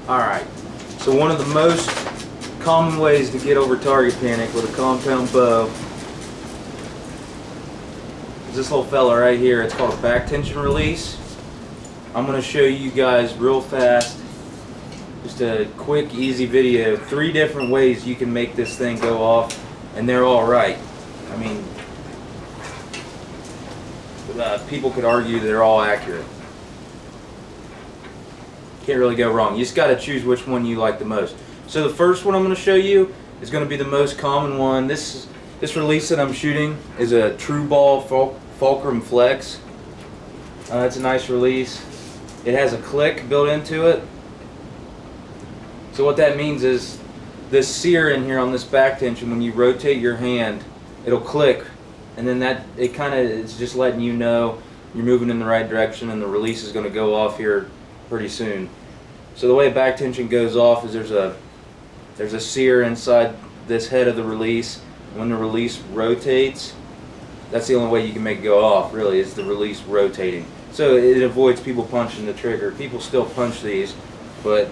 Alright, so one of the most common ways to get over target panic with a compound bow is this little fella right here. It's called a back tension release. I'm going to show you guys real fast, just a quick easy video, 3 different ways you can make this thing go off, and they're all right. I mean, people could argue they're all accurate. Can't really go wrong. You just got to choose which one you like the most. So the first one I'm going to show you is going to be the most common one. This release that I'm shooting is a truball Fulkrum Flex. It's a nice release. It has a click built into it. So what that means is this sear in here on this back tension, when you rotate your hand, it'll click, and then it kind of is just letting you know you're moving in the right direction, and the release is going to go off here pretty soon. So the way a back tension goes off is there's a sear inside this head of the release. When the release rotates, that's the only way you can make it go off, really, is the release rotating. So it avoids people punching the trigger. People still punch these, but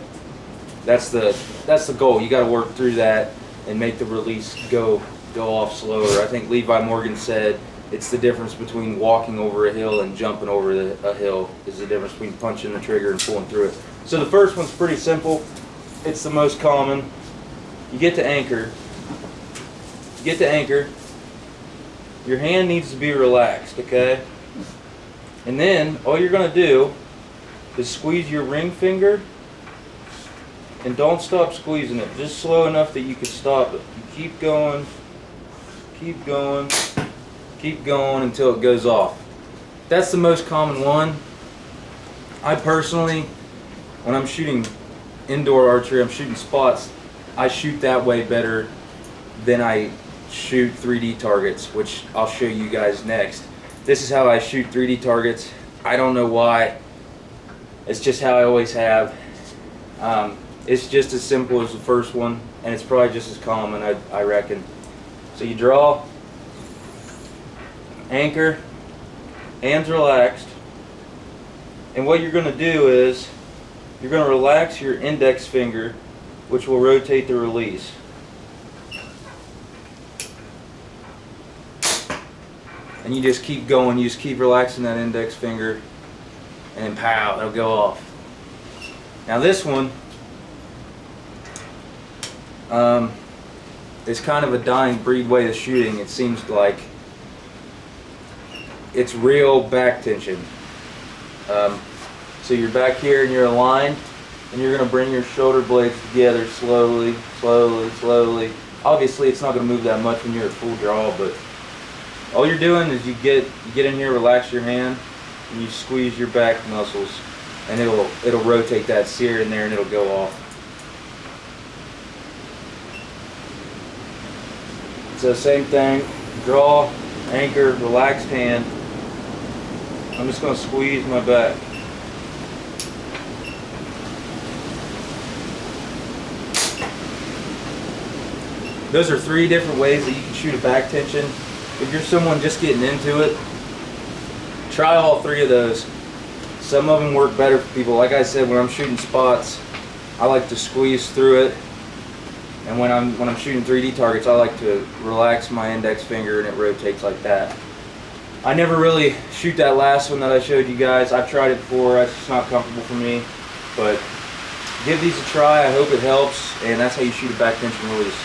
that's the goal. You got to work through that and make the release go off slower. I think Levi Morgan said it's the difference between walking over a hill and jumping over a hill is the difference between punching the trigger and pulling through it. So the first one's pretty simple. It's the most common. You get to anchor. You get to anchor. Your hand needs to be relaxed, okay? And then all you're going to do is squeeze your ring finger, and don't stop squeezing it. Just slow enough that you can stop it. You keep going, keep going, keep going until it goes off. That's the most common one. I personally, when I'm shooting indoor archery, I'm shooting spots, I shoot that way better than I shoot 3D targets, which I'll show you guys next. This is how I shoot 3D targets. I don't know why. It's just how I always have. It's just as simple as the first one, and it's probably just as common, I reckon. So you draw, anchor, hands relaxed, and what you're going to do is you're going to relax your index finger, which will rotate the release. And you just keep going, you just keep relaxing that index finger, and then pow, it'll go off. Now this one is kind of a dying breed way of shooting. It seems like it's real back tension. So you're back here and you're aligned, and you're going to bring your shoulder blades together slowly, slowly, slowly. Obviously it's not going to move that much when you're at full draw, but all you're doing is you get in here, relax your hand, and you squeeze your back muscles, and it'll rotate that sear in there, and it'll go off. So same thing, draw, anchor, relaxed hand. I'm just going to squeeze my back. Those are 3 different ways that you can shoot a back tension. If you're someone just getting into it, try all 3 of those. Some of them work better for people. Like I said, when I'm shooting spots, I like to squeeze through it. And when I'm shooting 3D targets, I like to relax my index finger, and it rotates like that. I never really shoot that last one that I showed you guys. I've tried it before. It's just not comfortable for me. But give these a try. I hope it helps. And that's how you shoot a back tension release.